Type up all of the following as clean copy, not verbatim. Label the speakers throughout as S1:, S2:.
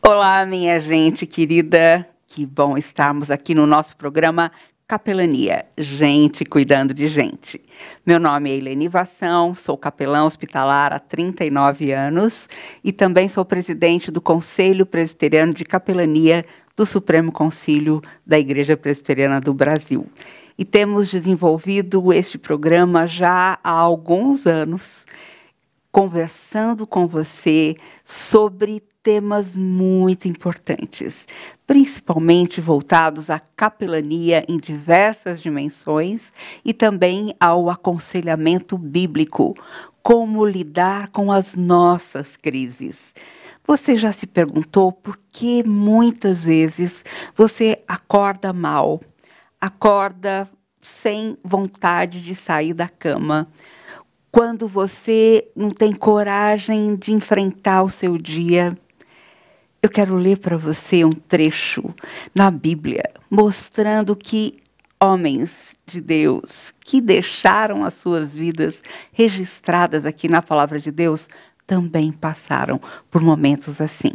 S1: Olá, minha gente querida, que bom estarmos aqui no nosso programa Capelania, gente cuidando de gente. Meu nome é Helene Vação, sou capelã hospitalar há 39 anos e também sou presidente do Conselho Presbiteriano de Capelania do Supremo Concílio da Igreja Presbiteriana do Brasil. E temos desenvolvido este programa já há alguns anos, conversando com você sobre temas muito importantes, principalmente voltados à capelania em diversas dimensões e também ao aconselhamento bíblico, como lidar com as nossas crises. Você já se perguntou por que muitas vezes você acorda mal, acorda sem vontade de sair da cama, quando você não tem coragem de enfrentar o seu dia? Eu quero ler para você um trecho na Bíblia, mostrando que homens de Deus que deixaram as suas vidas registradas aqui na Palavra de Deus também passaram por momentos assim.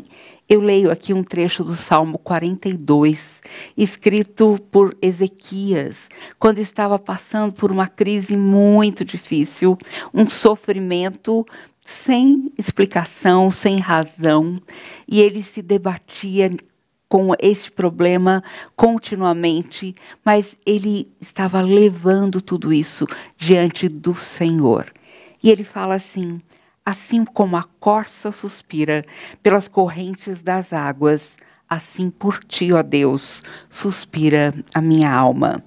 S1: Eu leio aqui um trecho do Salmo 42, escrito por Ezequias, quando estava passando por uma crise muito difícil, um sofrimento sem explicação, sem razão, e ele se debatia com esse problema continuamente, mas ele estava levando tudo isso diante do Senhor. E ele fala assim: assim como a corça suspira pelas correntes das águas, assim por ti, ó Deus, suspira a minha alma.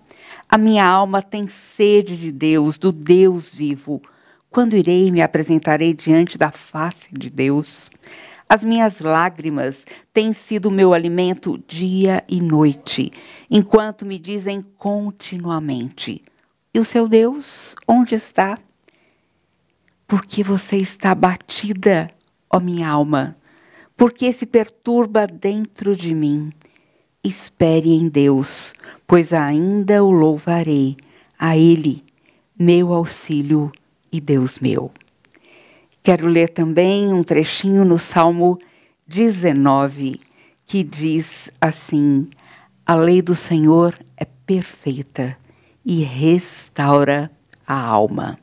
S1: A minha alma tem sede de Deus, do Deus vivo. Quando irei me apresentarei diante da face de Deus? As minhas lágrimas têm sido meu alimento dia e noite, enquanto me dizem continuamente: e o seu Deus, onde está? Porque você está abatida, ó minha alma? Porque se perturba dentro de mim? Espere em Deus, pois ainda o louvarei, a Ele, meu auxílio e Deus meu. Quero ler também um trechinho no Salmo 19, que diz assim: a lei do Senhor é perfeita e restaura a alma.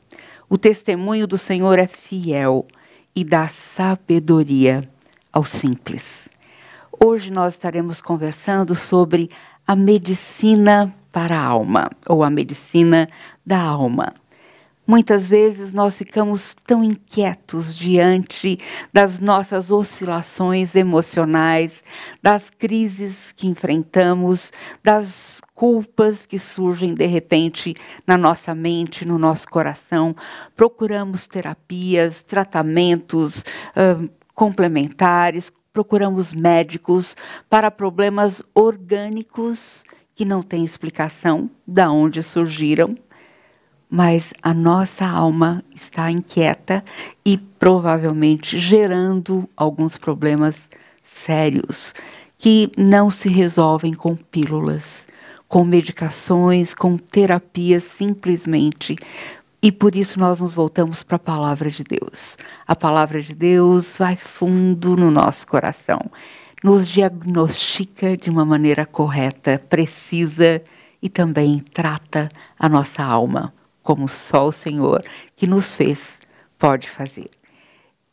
S1: O testemunho do Senhor é fiel e dá sabedoria aos simples. Hoje nós estaremos conversando sobre a medicina para a alma, ou a medicina da alma. Muitas vezes nós ficamos tão inquietos diante das nossas oscilações emocionais, das crises que enfrentamos, das culpas que surgem de repente na nossa mente, no nosso coração. Procuramos terapias, tratamentos complementares, procuramos médicos para problemas orgânicos que não têm explicação de onde surgiram. Mas a nossa alma está inquieta e provavelmente gerando alguns problemas sérios que não se resolvem com pílulas, com medicações, com terapias simplesmente. E por isso nós nos voltamos para a Palavra de Deus. A Palavra de Deus vai fundo no nosso coração, nos diagnostica de uma maneira correta, precisa e também trata a nossa alma, como só o Senhor que nos fez pode fazer.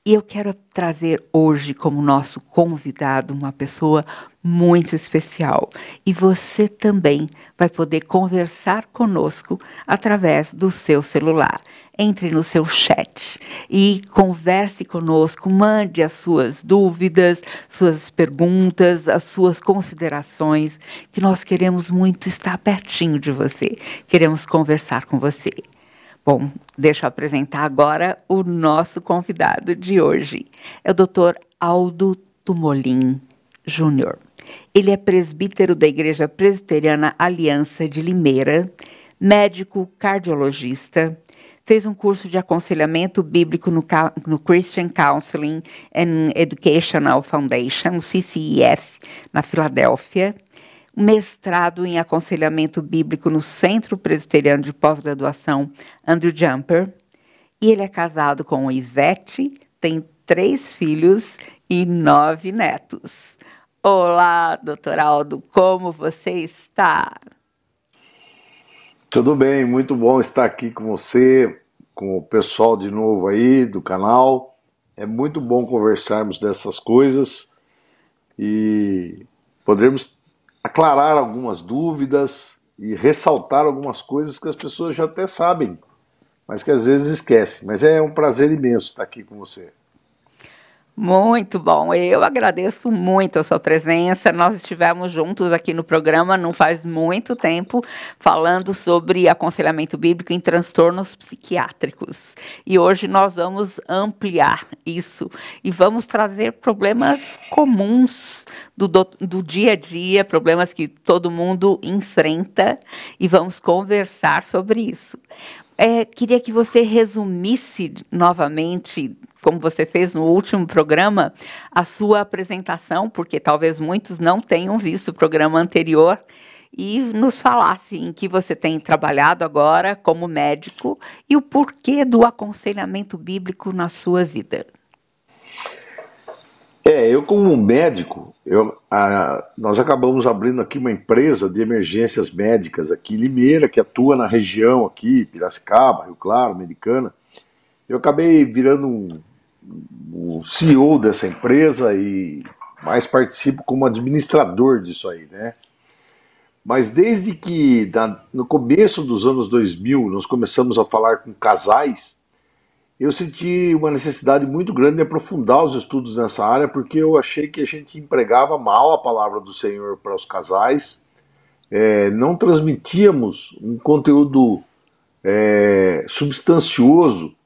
S1: E eu quero trazer hoje como nosso convidado uma pessoa muito especial. E você também vai poder conversar conosco através do seu celular. Entre no seu chat e converse conosco, mande as suas dúvidas, suas perguntas, as suas considerações, que nós queremos muito estar pertinho de você, queremos conversar com você. Bom, deixa eu apresentar agora o nosso convidado de hoje. É o Dr. Aldo Tumolin Júnior. Ele é presbítero da Igreja Presbiteriana Aliança de Limeira, médico cardiologista, fez um curso de aconselhamento bíblico no Christian Counseling and Educational Foundation, o CCEF, na Filadélfia, mestrado em aconselhamento bíblico no Centro Presbiteriano de Pós-Graduação Andrew Jumper, e ele é casado com Ivete, tem 3 filhos e 9 netos. Olá, doutor Aldo, como você está?
S2: Tudo bem, muito bom estar aqui com você, com o pessoal de novo aí do canal. É muito bom conversarmos dessas coisas e podermos aclarar algumas dúvidas e ressaltar algumas coisas que as pessoas já até sabem, mas que às vezes esquecem. Mas é um prazer imenso estar aqui com você.
S1: Muito bom, eu agradeço muito a sua presença. Nós estivemos juntos aqui no programa não faz muito tempo, falando sobre aconselhamento bíblico em transtornos psiquiátricos. E hoje nós vamos ampliar isso e vamos trazer problemas comuns do dia a dia, problemas que todo mundo enfrenta, e vamos conversar sobre isso. Queria que você resumisse novamente, como você fez no último programa, a sua apresentação, porque talvez muitos não tenham visto o programa anterior, e nos falasse em que você tem trabalhado agora como médico e o porquê do aconselhamento bíblico na sua vida.
S2: Eu como médico, nós acabamos abrindo aqui uma empresa de emergências médicas aqui em Limeira, que atua na região aqui, Piracicaba, Rio Claro, Americana. Eu acabei virando o CEO dessa empresa e mais participo como administrador disso aí, né? Mas desde que no começo dos anos 2000 nós começamos a falar com casais, eu senti uma necessidade muito grande de aprofundar os estudos nessa área, porque eu achei que a gente empregava mal a palavra do Senhor para os casais, não transmitíamos um conteúdo substancioso,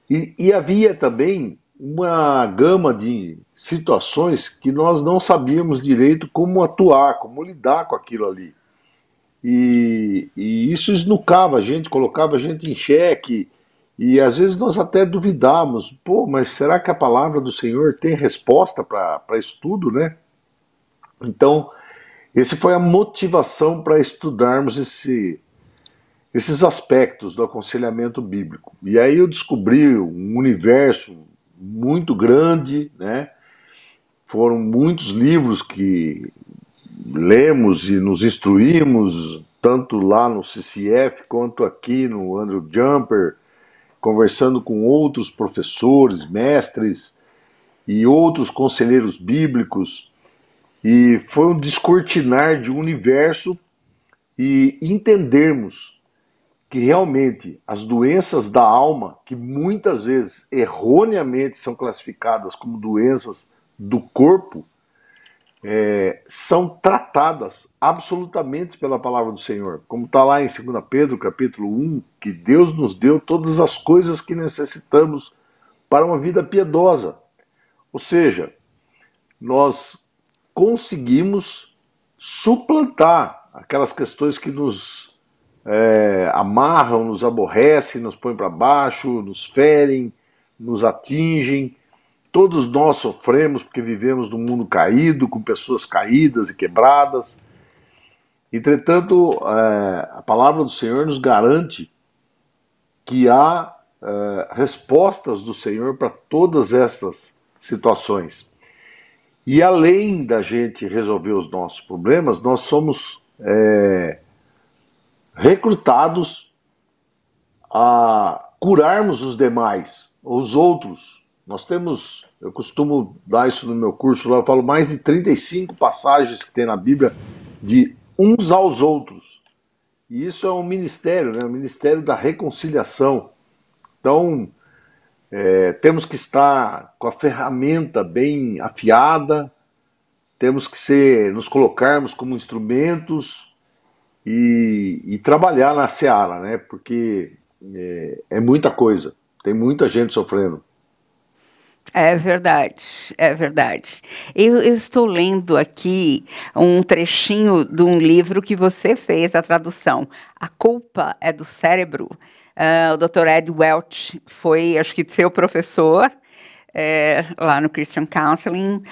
S2: e havia também uma gama de situações que nós não sabíamos direito como atuar, como lidar com aquilo ali. E isso esnucava a gente, colocava a gente em xeque. E às vezes nós até duvidamos, mas será que a palavra do Senhor tem resposta para isso tudo, né? Então, essa foi a motivação para estudarmos esses aspectos do aconselhamento bíblico. E aí eu descobri um universo muito grande, né? Foram muitos livros que lemos e nos instruímos, tanto lá no CCF quanto aqui no Andrew Jumper, conversando com outros professores, mestres e outros conselheiros bíblicos, e foi um descortinar de um universo e entendermos que realmente as doenças da alma, que muitas vezes erroneamente são classificadas como doenças do corpo, são tratadas absolutamente pela palavra do Senhor, como está lá em 2 Pedro capítulo 1, que Deus nos deu todas as coisas que necessitamos para uma vida piedosa. Ou seja, nós conseguimos suplantar aquelas questões que nos amarram, nos aborrecem, nos põem para baixo, nos ferem, nos atingem. Todos nós sofremos porque vivemos num mundo caído, com pessoas caídas e quebradas. Entretanto, a palavra do Senhor nos garante que há respostas do Senhor para todas estas situações. E além da gente resolver os nossos problemas, nós somos recrutados a curarmos os demais, os outros. Nós temos, eu costumo dar isso no meu curso lá, eu falo mais de 35 passagens que tem na Bíblia de uns aos outros. E isso é um ministério, né? O ministério da reconciliação. Então, temos que estar com a ferramenta bem afiada, temos que nos colocarmos como instrumentos e trabalhar na seara, né? Porque é muita coisa, tem muita gente sofrendo.
S1: É verdade, é verdade. Eu estou lendo aqui um trechinho de um livro que você fez a tradução. A Culpa é do Cérebro. O Dr. Ed Welch foi, acho que, seu professor. lá no Christian Counseling,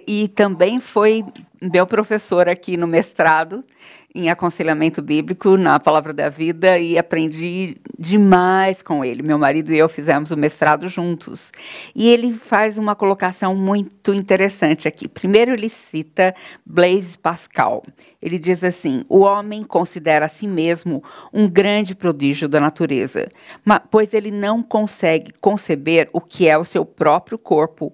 S1: e também foi meu professor aqui no mestrado em aconselhamento bíblico na Palavra da Vida, e aprendi demais com ele. Meu marido e eu fizemos o mestrado juntos. E ele faz uma colocação muito interessante aqui. Primeiro ele cita Blaise Pascal. Ele diz assim: o homem considera a si mesmo um grande prodígio da natureza, pois ele não consegue conceber o que é o seu próprio corpo,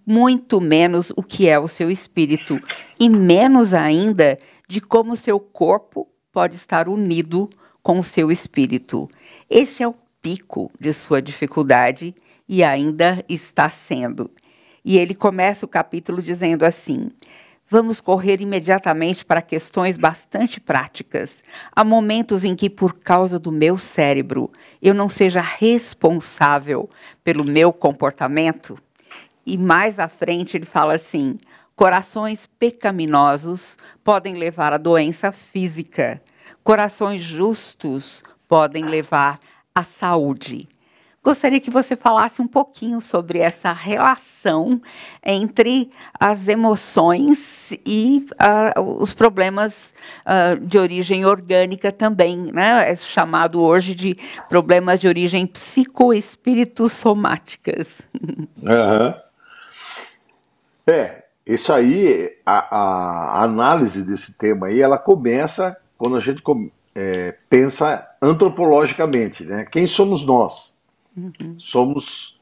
S1: muito menos o que é o seu espírito, e menos ainda de como seu corpo pode estar unido com o seu espírito. Esse é o pico de sua dificuldade e ainda está sendo. E ele começa o capítulo dizendo assim: vamos correr imediatamente para questões bastante práticas. Há momentos em que, por causa do meu cérebro, eu não seja responsável pelo meu comportamento. E mais à frente ele fala assim: corações pecaminosos podem levar à doença física. Corações justos podem levar à saúde. Gostaria que você falasse um pouquinho sobre essa relação entre as emoções e os problemas de origem orgânica também, né? É chamado hoje de problemas de origem psicoespírito-somáticas.
S2: Uhum. Isso aí, a análise desse tema aí, ela começa quando a gente pensa antropologicamente, né? Quem somos nós? Uhum. Somos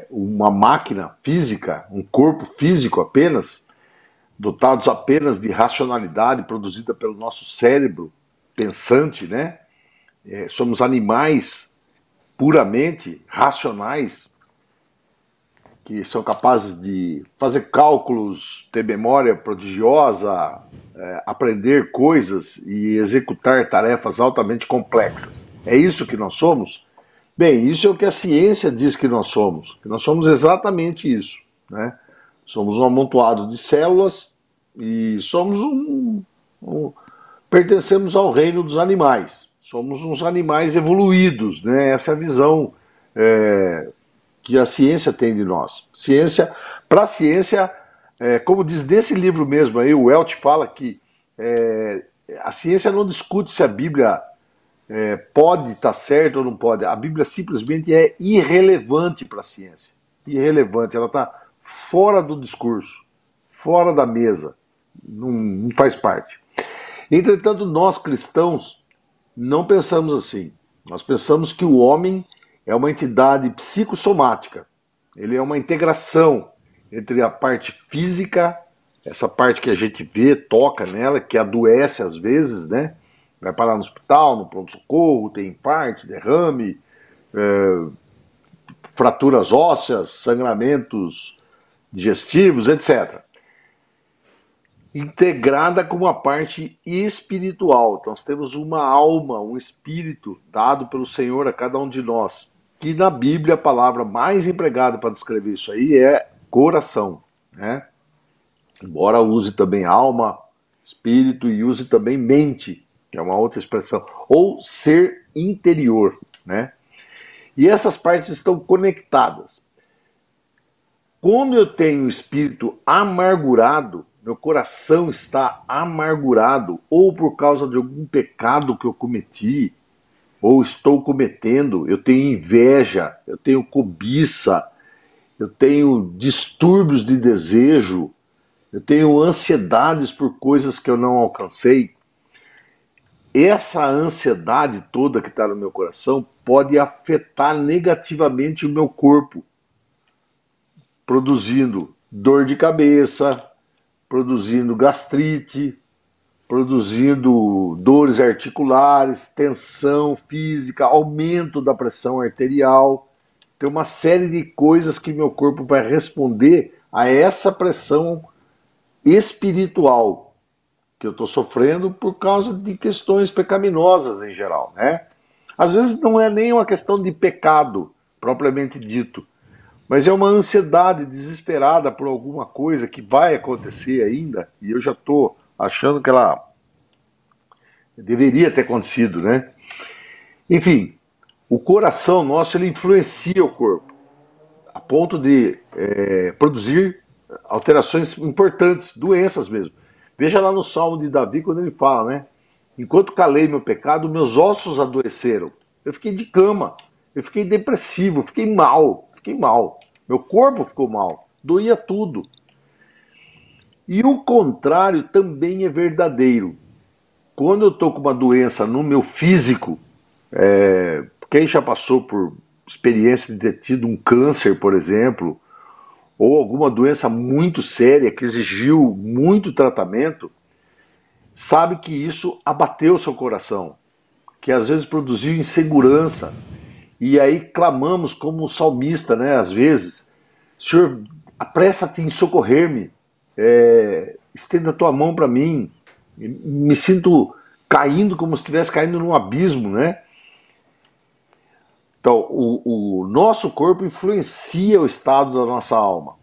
S2: uma máquina física, um corpo físico apenas, dotados apenas de racionalidade produzida pelo nosso cérebro pensante, né? Somos animais puramente racionais, que são capazes de fazer cálculos, ter memória prodigiosa, aprender coisas e executar tarefas altamente complexas. É isso que nós somos? Bem, isso é o que a ciência diz que nós somos. Que nós somos exatamente isso, né? Somos um amontoado de células e somos pertencemos ao reino dos animais. Somos uns animais evoluídos, né? Essa é a visão que a ciência tem de nós. Para a ciência, como diz nesse livro mesmo aí, o Welch fala que a ciência não discute se a Bíblia pode estar certa ou não pode. A Bíblia simplesmente é irrelevante para a ciência. Irrelevante, ela está fora do discurso, fora da mesa, não faz parte. Entretanto, nós cristãos não pensamos assim. Nós pensamos que o homem é uma entidade psicossomática. Ele é uma integração entre a parte física, essa parte que a gente vê, toca nela, que adoece às vezes, né? Vai parar no hospital, no pronto-socorro, tem infarto, derrame, fraturas ósseas, sangramentos digestivos, etc. Integrada com uma parte espiritual. Então, nós temos uma alma, um espírito dado pelo Senhor a cada um de nós. Que na Bíblia a palavra mais empregada para descrever isso aí é coração, né? Embora use também alma, espírito e use também mente, que é uma outra expressão, ou ser interior, né? E essas partes estão conectadas. Quando eu tenho o espírito amargurado, meu coração está amargurado, ou por causa de algum pecado que eu cometi, ou estou cometendo, eu tenho inveja, eu tenho cobiça, eu tenho distúrbios de desejo, eu tenho ansiedades por coisas que eu não alcancei. Essa ansiedade toda que está no meu coração pode afetar negativamente o meu corpo, produzindo dor de cabeça, produzindo gastrite, produzindo dores articulares, tensão física, aumento da pressão arterial. Tem uma série de coisas que meu corpo vai responder a essa pressão espiritual que eu estou sofrendo por causa de questões pecaminosas em geral, né? Às vezes não é nem uma questão de pecado propriamente dito, mas é uma ansiedade desesperada por alguma coisa que vai acontecer ainda, e eu já estou achando que ela deveria ter acontecido, né? Enfim, o coração nosso, ele influencia o corpo. a ponto de produzir alterações importantes, doenças mesmo. Veja lá no Salmo de Davi, quando ele fala, né? Enquanto calei meu pecado, meus ossos adoeceram. Eu fiquei de cama, eu fiquei depressivo, eu fiquei mal. Meu corpo ficou mal, doía tudo. E o contrário também é verdadeiro. Quando eu estou com uma doença no meu físico, quem já passou por experiência de ter tido um câncer, por exemplo, ou alguma doença muito séria que exigiu muito tratamento, sabe que isso abateu o seu coração, que às vezes produziu insegurança. E aí clamamos como o salmista, né? Às vezes, Senhor, apressa-te em socorrer-me, estenda a tua mão para mim, me sinto caindo como se estivesse caindo num abismo, né? Então, o nosso corpo influencia o estado da nossa alma.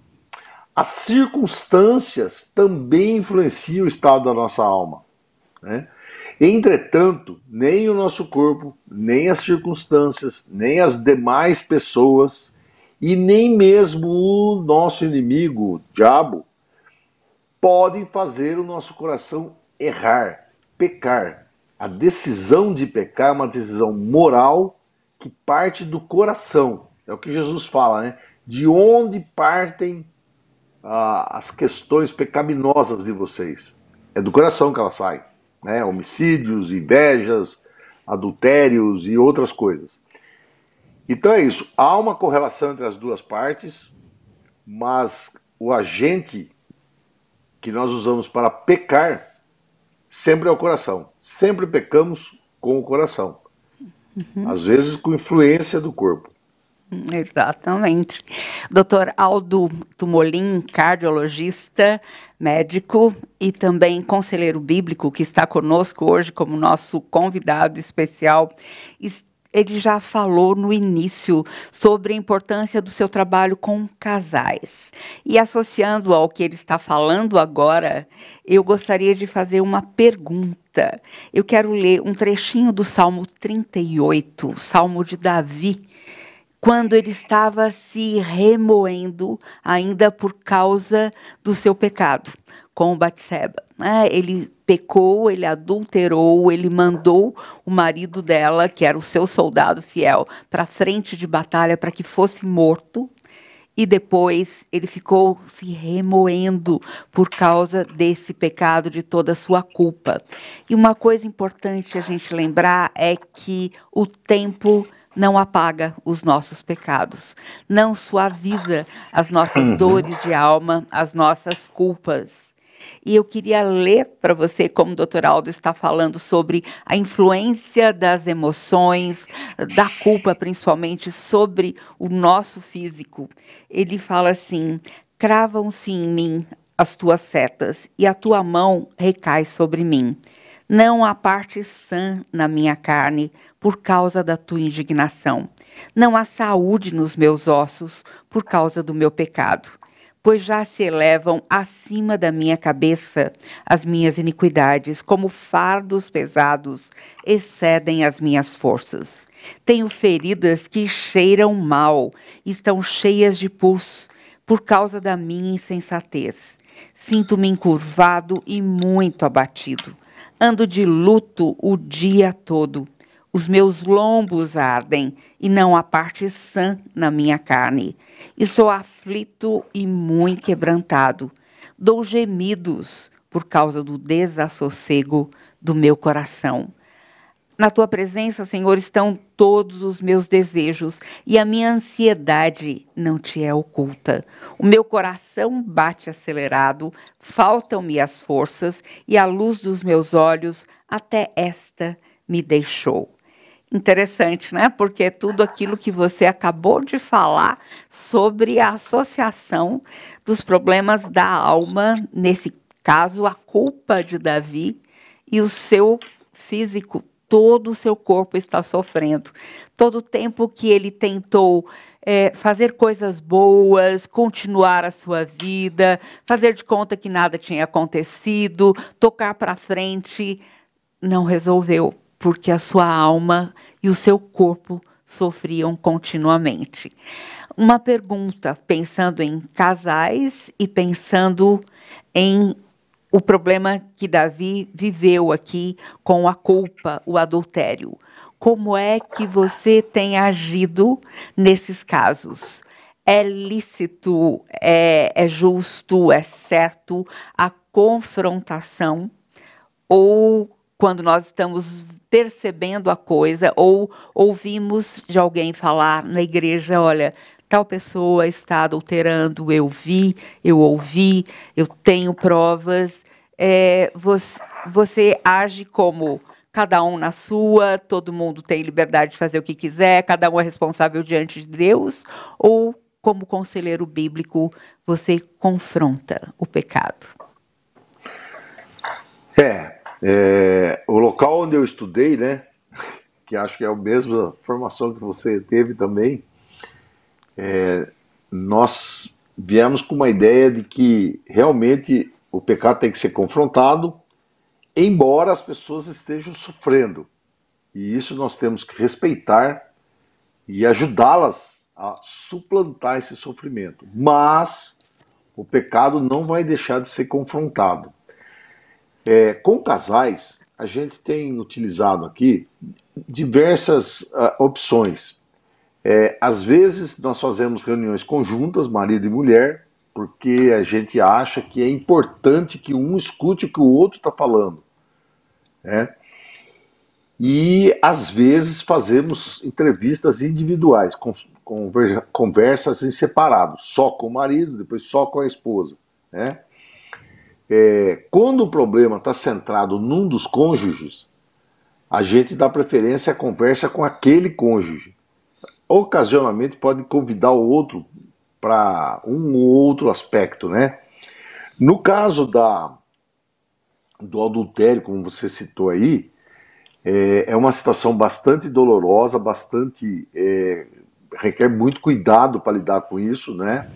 S2: As circunstâncias também influenciam o estado da nossa alma, né? Entretanto, nem o nosso corpo, nem as circunstâncias, nem as demais pessoas e nem mesmo o nosso inimigo, o diabo, podem fazer o nosso coração errar, pecar. A decisão de pecar é uma decisão moral que parte do coração. É o que Jesus fala, né? De onde partem as questões pecaminosas de vocês? É do coração que ela sai, né? Homicídios, invejas, adultérios e outras coisas. Então é isso. Há uma correlação entre as duas partes, mas o agente que nós usamos para pecar sempre é o coração. Sempre pecamos com o coração. Às vezes com influência do corpo.
S1: Exatamente. Dr. Aldo Tumolin, cardiologista, médico e também conselheiro bíblico, que está conosco hoje como nosso convidado especial. Ele já falou no início sobre a importância do seu trabalho com casais. E associando ao que ele está falando agora, eu gostaria de fazer uma pergunta. Eu quero ler um trechinho do Salmo 38, Salmo de Davi, quando ele estava se remoendo ainda por causa do seu pecado com Batseba. Ele pecou, ele adulterou, ele mandou o marido dela, que era o seu soldado fiel, para a frente de batalha para que fosse morto. E depois ele ficou se remoendo por causa desse pecado, de toda a sua culpa. E uma coisa importante a gente lembrar é que o tempo não apaga os nossos pecados, não suaviza as nossas dores de alma, as nossas culpas. E eu queria ler para você, como o Dr. Aldo está falando sobre a influência das emoções, da culpa principalmente, sobre o nosso físico. Ele fala assim: cravam-se em mim as tuas setas, e a tua mão recai sobre mim. Não há parte sã na minha carne por causa da tua indignação. Não há saúde nos meus ossos por causa do meu pecado. Pois já se elevam acima da minha cabeça as minhas iniquidades, como fardos pesados excedem as minhas forças. Tenho feridas que cheiram mal, estão cheias de pus, por causa da minha insensatez. Sinto-me encurvado e muito abatido. Ando de luto o dia todo. Os meus lombos ardem e não há parte sã na minha carne. E sou aflito e muito quebrantado. Dou gemidos por causa do desassossego do meu coração. Na tua presença, Senhor, estão todos os meus desejos e a minha ansiedade não te é oculta. O meu coração bate acelerado, faltam-me as forças e a luz dos meus olhos até esta me deixou. Interessante, né? Porque é tudo aquilo que você acabou de falar sobre a associação dos problemas da alma, nesse caso, a culpa de Davi e o seu físico, todo o seu corpo está sofrendo. Todo o tempo que ele tentou fazer coisas boas, continuar a sua vida, fazer de conta que nada tinha acontecido, tocar para frente, não resolveu. Porque a sua alma e o seu corpo sofriam continuamente. Uma pergunta, pensando em casais e pensando em o problema que Davi viveu aqui com a culpa, o adultério. Como é que você tem agido nesses casos? É lícito, é justo, é certo a confrontação? Ou quando nós estamos percebendo a coisa, ou ouvimos de alguém falar na igreja, olha, tal pessoa está adulterando, eu vi, eu ouvi, eu tenho provas. Você age como cada um na sua, todo mundo tem liberdade de fazer o que quiser, cada um é responsável diante de Deus, ou como conselheiro bíblico, você confronta o pecado?
S2: O local onde eu estudei, né, que acho que é a mesma formação que você teve também, nós viemos com uma ideia de que realmente o pecado tem que ser confrontado, embora as pessoas estejam sofrendo. E isso nós temos que respeitar e ajudá-las a suplantar esse sofrimento. Mas o pecado não vai deixar de ser confrontado. Com casais, a gente tem utilizado aqui diversas opções. Às vezes nós fazemos reuniões conjuntas, marido e mulher, porque a gente acha que é importante que um escute o que o outro está falando. E às vezes fazemos entrevistas individuais, conversas em separado, só com o marido, depois só com a esposa. Quando o problema está centrado num dos cônjuges, a gente dá preferência à conversa com aquele cônjuge. Ocasionalmente pode convidar o outro para um ou outro aspecto, né? No caso do adultério, como você citou aí, é uma situação bastante dolorosa, requer muito cuidado para lidar com isso, né?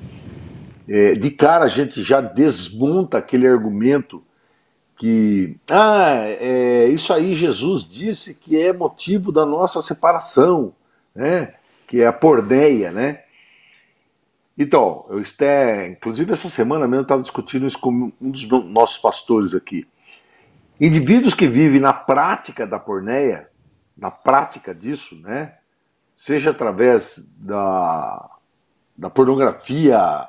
S2: De cara a gente já desmonta aquele argumento que isso aí Jesus disse que é motivo da nossa separação, né? Que é a porneia, né? Então, inclusive essa semana mesmo eu estava discutindo isso com um dos nossos pastores aqui. Indivíduos que vivem na prática da porneia, na prática disso, né? Seja através da pornografia,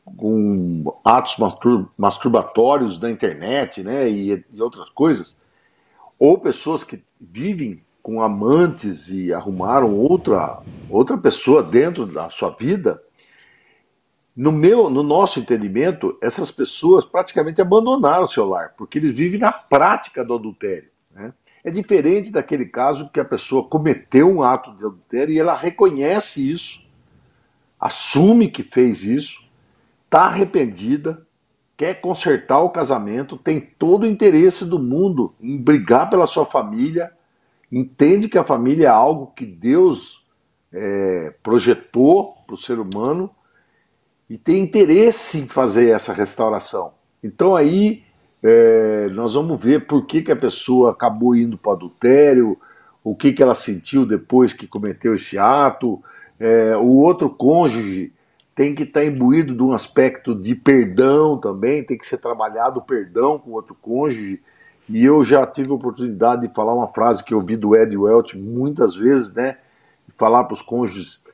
S2: com atos masturbatórios na internet, né? E outras coisas, ou pessoas que vivem com amantes e arrumaram outra pessoa dentro da sua vida. No nosso entendimento, essas pessoas praticamente abandonaram o seu lar, porque eles vivem na prática do adultério. Né? É diferente daquele caso que a pessoa cometeu um ato de adultério e ela reconhece isso, assume que fez isso, está arrependida, quer consertar o casamento, tem todo o interesse do mundo em brigar pela sua família, entende que a família é algo que Deus projetou para o ser humano, e tem interesse em fazer essa restauração. Então aí nós vamos ver por que a pessoa acabou indo para o adultério, o que ela sentiu depois que cometeu esse ato. O outro cônjuge tem que estar imbuído de um aspecto de perdão também, tem que ser trabalhado o perdão com o outro cônjuge. E eu já tive a oportunidade de falar uma frase que eu ouvi do Ed Welch muitas vezes, né? Falar para os cônjuges: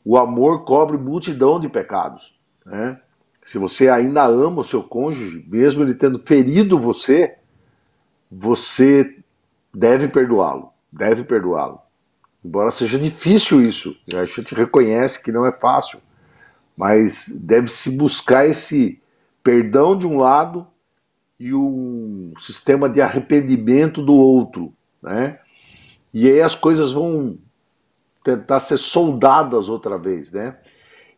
S2: o amor cobre multidão de pecados. Né? Se você ainda ama o seu cônjuge, mesmo ele tendo ferido você, você deve perdoá-lo. Deve perdoá-lo. Embora seja difícil isso, a gente reconhece que não é fácil, mas deve-se buscar esse perdão de um lado e um sistema de arrependimento do outro. Né? E aí as coisas vão tentar ser soldadas outra vez, né?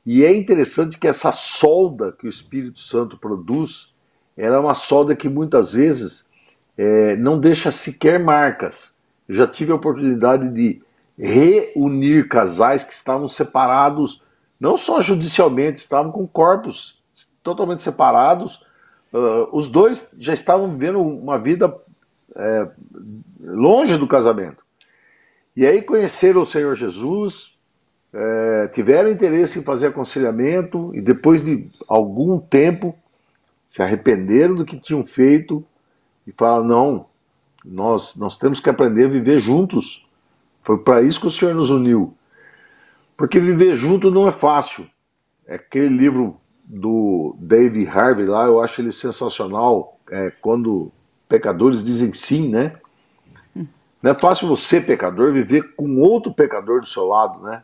S2: E é interessante que essa solda que o Espírito Santo produz, ela é uma solda que muitas vezes não deixa sequer marcas. Eu já tive a oportunidade de reunir casais que estavam separados, não só judicialmente, estavam com corpos totalmente separados. Os dois já estavam vivendo uma vida longe do casamento. E aí conheceram o Senhor Jesus, tiveram interesse em fazer aconselhamento e depois de algum tempo se arrependeram do que tinham feito e falaram, não, nós temos que aprender a viver juntos. Foi para isso que o Senhor nos uniu. Porque viver junto não é fácil. É aquele livro do David Harvey lá, eu acho ele sensacional, quando pecadores dizem sim, né? Não é fácil você, pecador, viver com outro pecador do seu lado, né?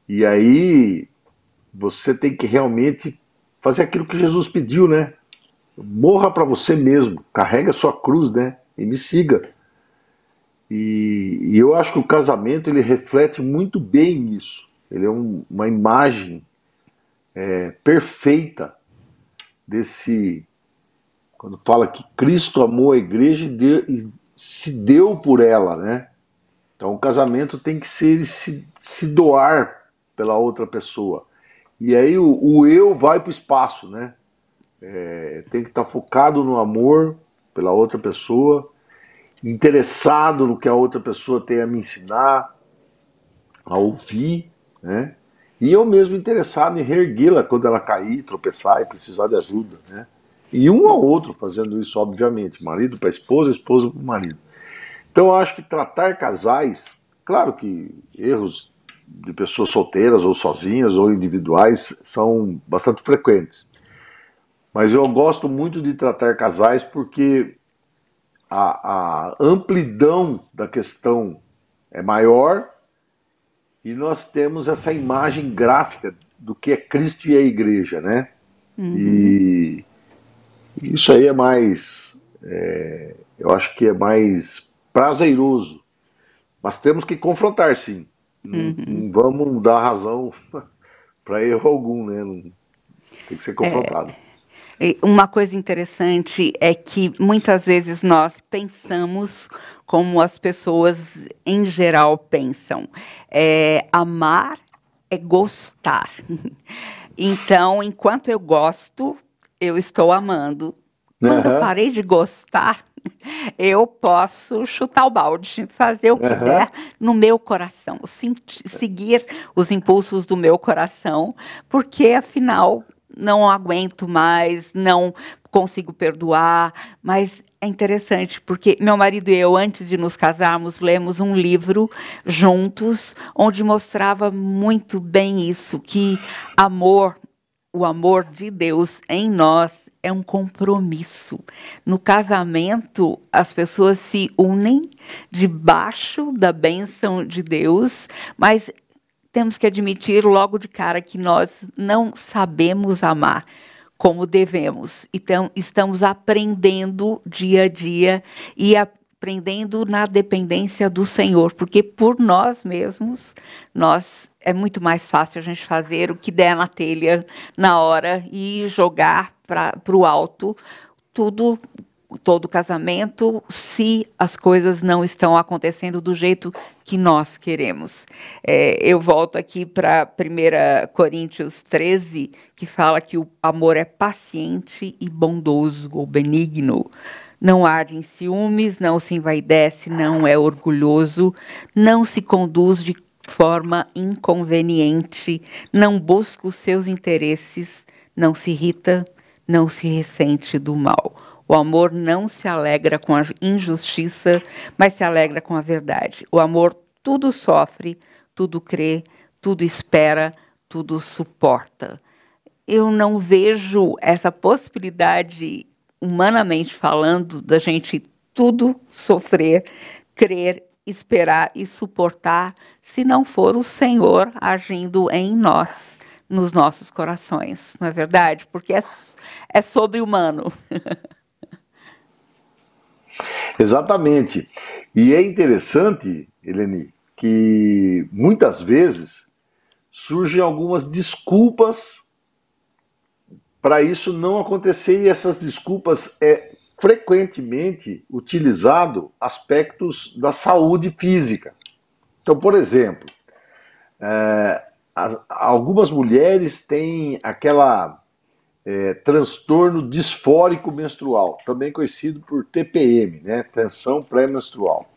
S2: E aí você tem que realmente fazer aquilo que Jesus pediu, né? Morra para você mesmo, carrega a sua cruz, né? E me siga. E eu acho que o casamento ele reflete muito bem isso. Ele é uma imagem perfeita desse, quando fala que Cristo amou a igreja e se deu por ela, né? Então o casamento tem que ser se doar pela outra pessoa. E aí o eu vai para o espaço, né? Tem que estar focado no amor pela outra pessoa, interessado no que a outra pessoa tem a me ensinar, a ouvir, né? E eu mesmo interessado em reerguê-la quando ela cair, tropeçar e precisar de ajuda, né? E um ao outro fazendo isso, obviamente, marido para a esposa para o marido. Então eu acho que tratar casais, claro que erros de pessoas solteiras ou sozinhas ou individuais são bastante frequentes. Mas eu gosto muito de tratar casais porque a amplidão da questão é maior e nós temos essa imagem gráfica do que é Cristo e a igreja, né? E isso aí é mais, eu acho que é mais prazeroso, mas temos que confrontar, sim. Não vamos dar razão para erro algum, né? Tem que ser confrontado.
S1: E uma coisa interessante é que muitas vezes nós pensamos como as pessoas em geral pensam. Amar é gostar. Então, enquanto eu gosto, eu estou amando. Quando eu parei de gostar, eu posso chutar o balde, fazer o que der no meu coração, seguir os impulsos do meu coração, porque afinal não aguento mais, não consigo perdoar, mas é interessante porque meu marido e eu, antes de nos casarmos, lemos um livro juntos, onde mostrava muito bem isso, que o amor de Deus em nós é um compromisso. No casamento, as pessoas se unem debaixo da bênção de Deus, mas temos que admitir logo de cara que nós não sabemos amar como devemos. Então, estamos aprendendo dia a dia e aprendendo na dependência do Senhor, porque por nós mesmos, é muito mais fácil a gente fazer o que der na telha na hora e jogar para o alto todo casamento, se as coisas não estão acontecendo do jeito que nós queremos. Eu volto aqui para 1 Coríntios 13, que fala que o amor é paciente e bondoso ou benigno. Não arde em ciúmes, não se envaidece, não é orgulhoso, não se conduz de forma inconveniente, não busca os seus interesses, não se irrita, não se ressente do mal. O amor não se alegra com a injustiça, mas se alegra com a verdade. O amor tudo sofre, tudo crê, tudo espera, tudo suporta. Eu não vejo essa possibilidade, humanamente falando, da gente tudo sofrer, crer, esperar e suportar, se não for o Senhor agindo em nós, nos nossos corações, não é verdade? Porque é sobre-humano.
S2: Exatamente. E é interessante, Eleni, que muitas vezes surgem algumas desculpas para isso não acontecer, e essas desculpas frequentemente utilizado aspectos da saúde física. Então, por exemplo, algumas mulheres têm aquela transtorno disfórico menstrual, também conhecido por TPM, né? Tensão pré-menstrual.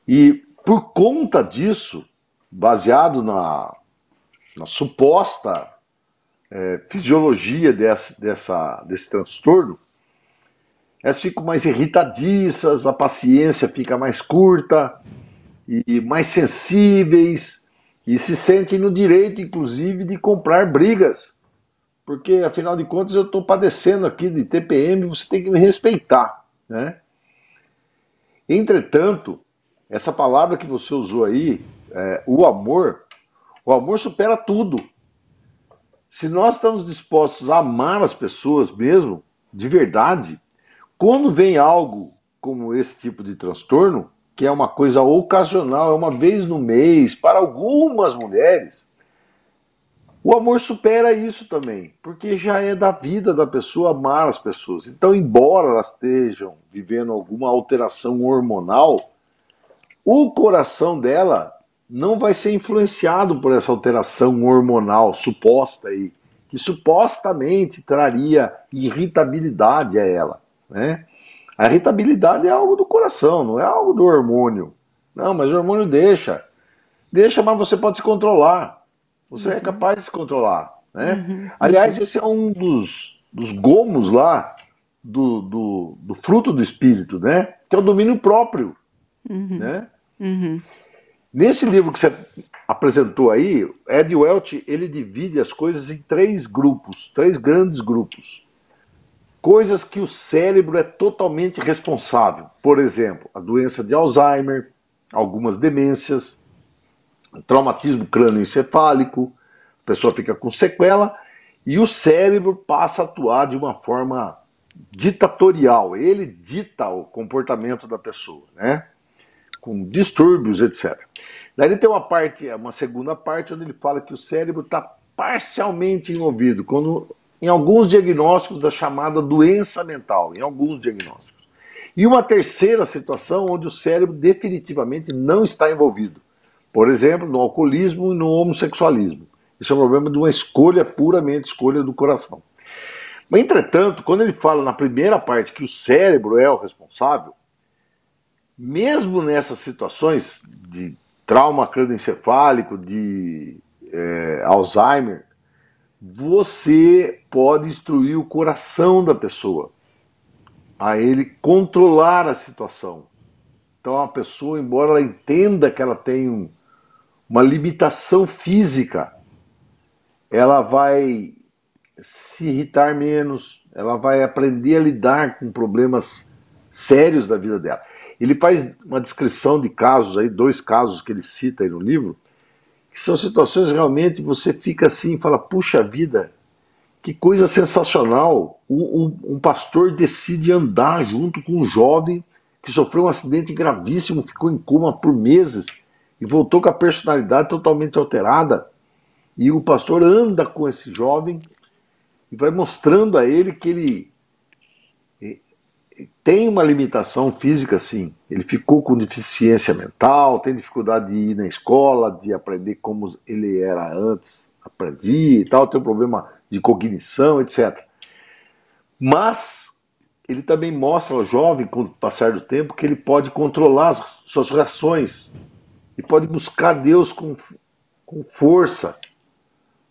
S2: E por conta disso, baseado na suposta fisiologia desse transtorno, elas ficam mais irritadiças, a paciência fica mais curta e mais sensíveis e se sentem no direito, inclusive, de comprar brigas. Porque, afinal de contas, eu estou padecendo aqui de TPM, você tem que me respeitar, né? Entretanto, essa palavra que você usou aí, o amor supera tudo. Se nós estamos dispostos a amar as pessoas mesmo, de verdade, quando vem algo como esse tipo de transtorno, que é uma coisa ocasional, é uma vez no mês, para algumas mulheres, o amor supera isso também, porque já é da vida da pessoa amar as pessoas. Então, embora elas estejam vivendo alguma alteração hormonal, o coração dela não vai ser influenciado por essa alteração hormonal suposta aí, que supostamente traria irritabilidade a ela, né? A irritabilidade é algo do coração, não é algo do hormônio. Não, mas o hormônio deixa, mas você pode se controlar. Você é capaz de se controlar, né? Aliás, esse é um dos gomos lá do fruto do espírito, né? Que é o domínio próprio, né? Nesse livro que você apresentou aí, Ed Welch, ele divide as coisas em três grandes grupos. Coisas que o cérebro é totalmente responsável. Por exemplo, a doença de Alzheimer, algumas demências, traumatismo crânioencefálico, a pessoa fica com sequela e o cérebro passa a atuar de uma forma ditatorial. Ele dita o comportamento da pessoa, né? Com distúrbios, etc. Daí ele tem uma segunda parte, onde ele fala que o cérebro está parcialmente envolvido, em alguns diagnósticos da chamada doença mental, em alguns diagnósticos. E uma terceira situação onde o cérebro definitivamente não está envolvido. Por exemplo, no alcoolismo e no homossexualismo. Isso é um problema de uma escolha, puramente escolha do coração. Mas, entretanto, quando ele fala na primeira parte que o cérebro é o responsável, mesmo nessas situações de trauma crânioencefálico, de Alzheimer, você pode instruir o coração da pessoa a ele controlar a situação. Então a pessoa, embora ela entenda que ela tem uma limitação física, ela vai se irritar menos, ela vai aprender a lidar com problemas sérios da vida dela. Ele faz uma descrição de casos aí, 2 casos que ele cita aí no livro, que são situações realmente você fica assim e fala, puxa vida, que coisa sensacional. Um pastor decide andar junto com um jovem que sofreu um acidente gravíssimo, ficou em coma por meses e voltou com a personalidade totalmente alterada. E o pastor anda com esse jovem e vai mostrando a ele que ele tem uma limitação física, sim. Ele ficou com deficiência mental, tem dificuldade de ir na escola, de aprender como ele era antes, aprendia e tal, tem um problema de cognição, etc. Mas ele também mostra ao jovem, com o passar do tempo, que ele pode controlar as suas reações e pode buscar Deus com força,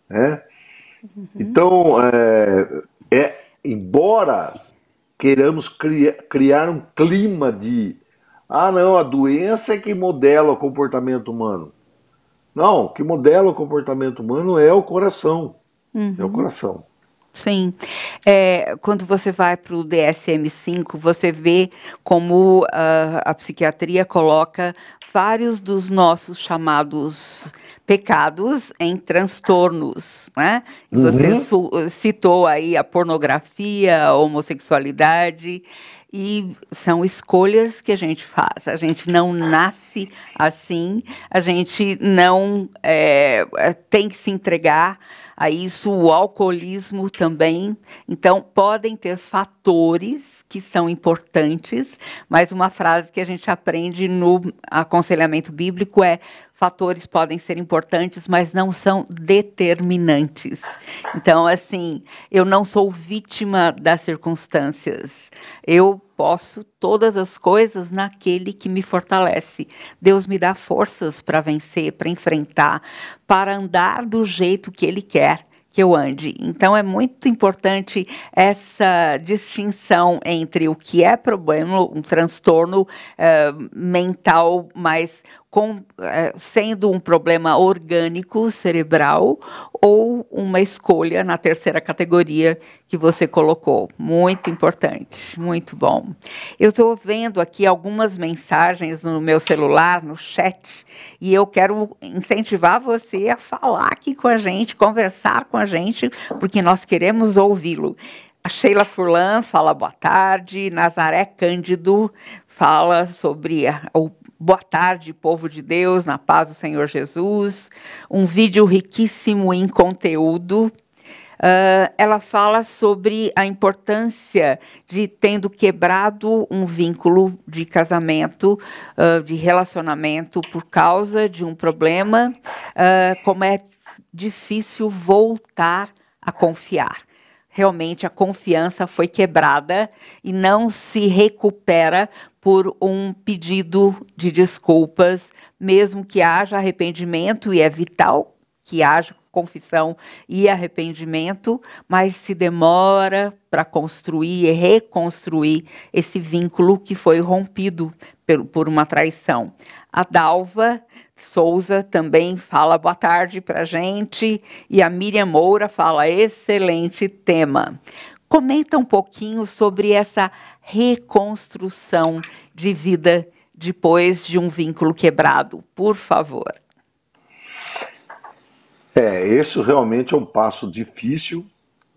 S2: né? Então, embora queiramos criar um clima de não, a doença é que modela o comportamento humano. Não, o que modela o comportamento humano é o coração. É o coração.
S1: Sim. Quando você vai para o DSM-5, você vê como a psiquiatria coloca vários dos nossos chamados pecados em transtornos, né? E você citou aí a pornografia, a homossexualidade, e são escolhas que a gente faz. A gente não nasce assim, a gente não tem que se entregar a isso, o alcoolismo também. Então, podem ter fatores fatores que são importantes, mas uma frase que a gente aprende no aconselhamento bíblico é: fatores podem ser importantes, mas não são determinantes. Então, assim, eu não sou vítima das circunstâncias. Eu posso todas as coisas naquele que me fortalece. Deus me dá forças para vencer, para enfrentar, para andar do jeito que Ele quer que eu ande. Então, é muito importante essa distinção entre o que é problema, um transtorno mental, mas sendo um problema orgânico, cerebral, ou uma escolha na terceira categoria que você colocou. Muito importante, muito bom. Eu estou vendo aqui algumas mensagens no meu celular, no chat, e eu quero incentivar você a falar aqui com a gente, conversar com a gente, porque nós queremos ouvi-lo. A Sheila Furlan fala boa tarde, Nazaré Cândido fala sobre o boa tarde, povo de Deus, na paz do Senhor Jesus. Um vídeo riquíssimo em conteúdo. Ela fala sobre a importância de tendo quebrado um vínculo de casamento, de relacionamento por causa de um problema, como é difícil voltar a confiar. Realmente a confiança foi quebrada e não se recupera por um pedido de desculpas, mesmo que haja arrependimento, e é vital que haja confissão e arrependimento, mas se demora para construir e reconstruir esse vínculo que foi rompido por uma traição. A Dalva Souza também fala boa tarde para a gente, e a Miriam Moura fala excelente tema. Comenta um pouquinho sobre essa reconstrução de vida depois de um vínculo quebrado, por favor.
S2: Isso realmente é um passo difícil,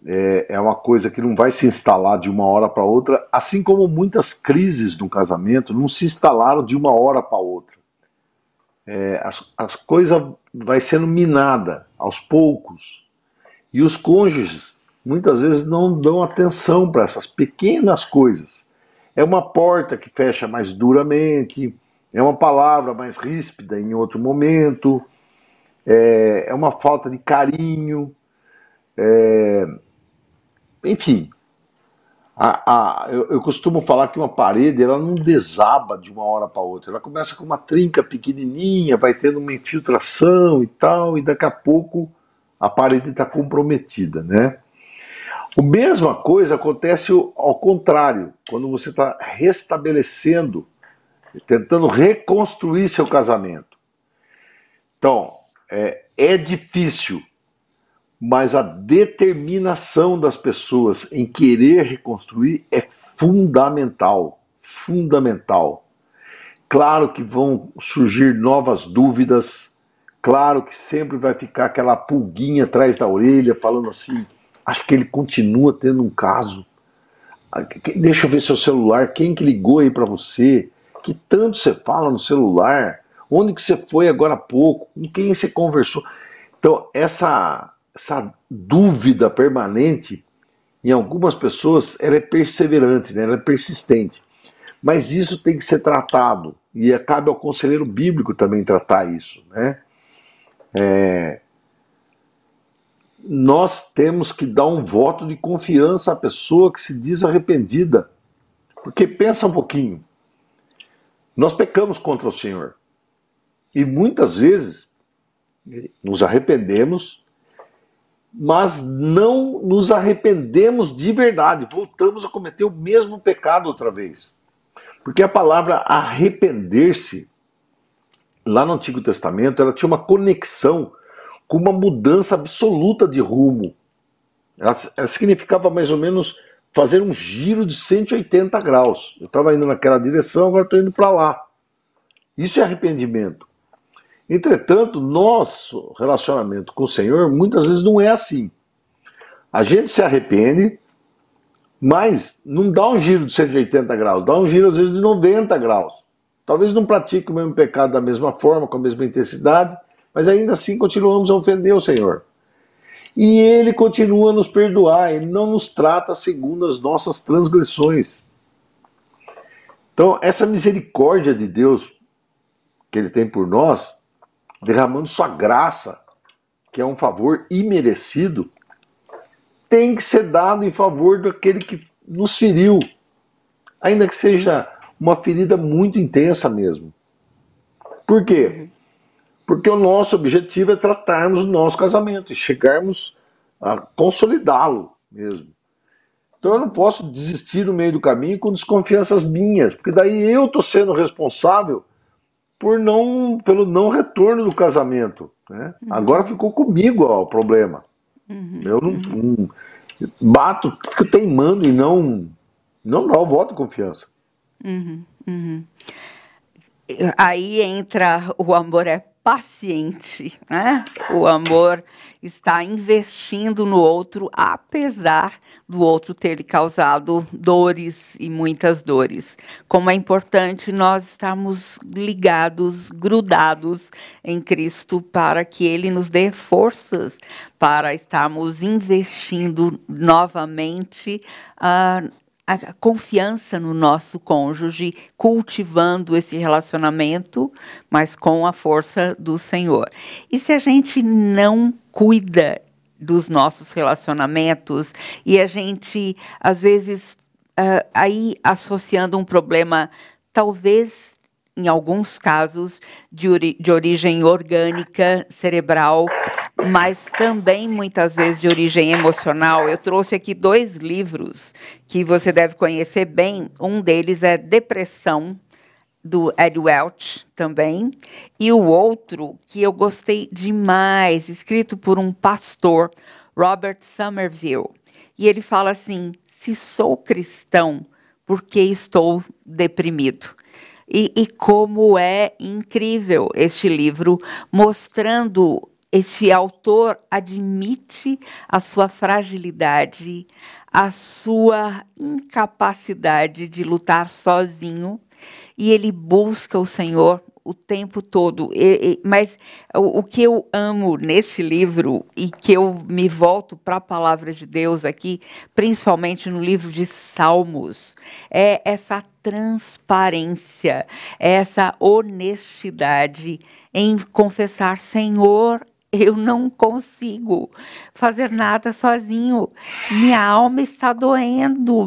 S2: é uma coisa que não vai se instalar de uma hora para outra, assim como muitas crises no casamento não se instalaram de uma hora para outra. As coisas vai sendo minada aos poucos, e os cônjuges muitas vezes não dão atenção para essas pequenas coisas. É uma porta que fecha mais duramente, é uma palavra mais ríspida em outro momento, é uma falta de carinho, enfim. Eu costumo falar que uma parede ela não desaba de uma hora para outra, ela começa com uma trinca pequenininha, vai tendo uma infiltração e tal, e daqui a pouco a parede está comprometida, né? A mesma coisa acontece ao contrário, quando você está restabelecendo, tentando reconstruir seu casamento. Então, é difícil, mas a determinação das pessoas em querer reconstruir é fundamental, fundamental. Claro que vão surgir novas dúvidas, claro que sempre vai ficar aquela pulguinha atrás da orelha, falando assim, acho que ele continua tendo um caso. Deixa eu ver seu celular, quem que ligou aí para você? Que tanto você fala no celular? Onde que você foi agora há pouco? Com quem você conversou? Então, essa dúvida permanente, em algumas pessoas, ela é perseverante, né? Ela é persistente. Mas isso tem que ser tratado, e cabe ao conselheiro bíblico também tratar isso, né? Nós temos que dar um voto de confiança à pessoa que se diz arrependida. Porque pensa um pouquinho, nós pecamos contra o Senhor. E muitas vezes nos arrependemos, mas não nos arrependemos de verdade. Voltamos a cometer o mesmo pecado outra vez. Porque a palavra arrepender-se, lá no Antigo Testamento, ela tinha uma conexão com uma mudança absoluta de rumo. Ela significava mais ou menos fazer um giro de 180 graus. Eu estava indo naquela direção, agora estou indo para lá. Isso é arrependimento. Entretanto, nosso relacionamento com o Senhor muitas vezes não é assim. A gente se arrepende, mas não dá um giro de 180 graus, dá um giro às vezes de 90 graus. Talvez não pratique o mesmo pecado da mesma forma, com a mesma intensidade, mas ainda assim continuamos a ofender o Senhor. E Ele continua a nos perdoar, Ele não nos trata segundo as nossas transgressões. Então, essa misericórdia de Deus que Ele tem por nós, derramando sua graça, que é um favor imerecido, tem que ser dado em favor daquele que nos feriu, ainda que seja uma ferida muito intensa mesmo. Por quê? Porque o nosso objetivo é tratarmos o nosso casamento e chegarmos a consolidá-lo mesmo. Então eu não posso desistir no meio do caminho com desconfianças minhas, porque daí eu estou sendo responsável pelo não retorno do casamento. Né? Agora ficou comigo ó, o problema. Eu não bato, fico teimando e não dá o voto de confiança.
S1: Aí entra o amor é paciente, né? O amor está investindo no outro, apesar do outro ter lhe causado dores e muitas dores. Como é importante nós estarmos ligados, grudados em Cristo, para que Ele nos dê forças para estarmos investindo novamente a confiança no nosso cônjuge, cultivando esse relacionamento, mas com a força do Senhor. E se a gente não cuida dos nossos relacionamentos e a gente, às vezes, aí associando um problema, talvez, em alguns casos, de origem orgânica, cerebral, mas também, muitas vezes, de origem emocional. Eu trouxe aqui 2 livros que você deve conhecer bem. Um deles é Depressão, do Ed Welch, também. E o outro, que eu gostei demais, escrito por um pastor, Robert Somerville. E ele fala assim, se sou cristão, por que estou deprimido? E como é incrível este livro, mostrando este autor admite a sua fragilidade, a sua incapacidade de lutar sozinho, e ele busca o Senhor o tempo todo. Mas o que eu amo neste livro, e que eu me volto para a palavra de Deus aqui, principalmente no livro de Salmos, é essa transparência, essa honestidade em confessar, Senhor, eu não consigo fazer nada sozinho. Minha alma está doendo,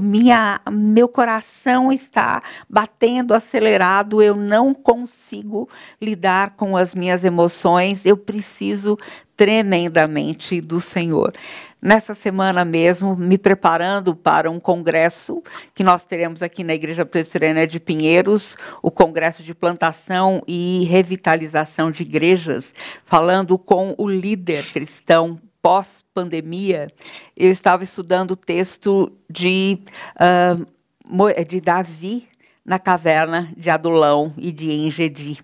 S1: meu coração está batendo acelerado, eu não consigo lidar com as minhas emoções, eu preciso tremendamente do Senhor. Nessa semana mesmo, me preparando para um congresso que nós teremos aqui na Igreja Presbiteriana de Pinheiros, o Congresso de Plantação e Revitalização de Igrejas, falando com o líder cristão pós-pandemia. Eu estava estudando o texto de Davi na caverna de Adulão e de Engedi,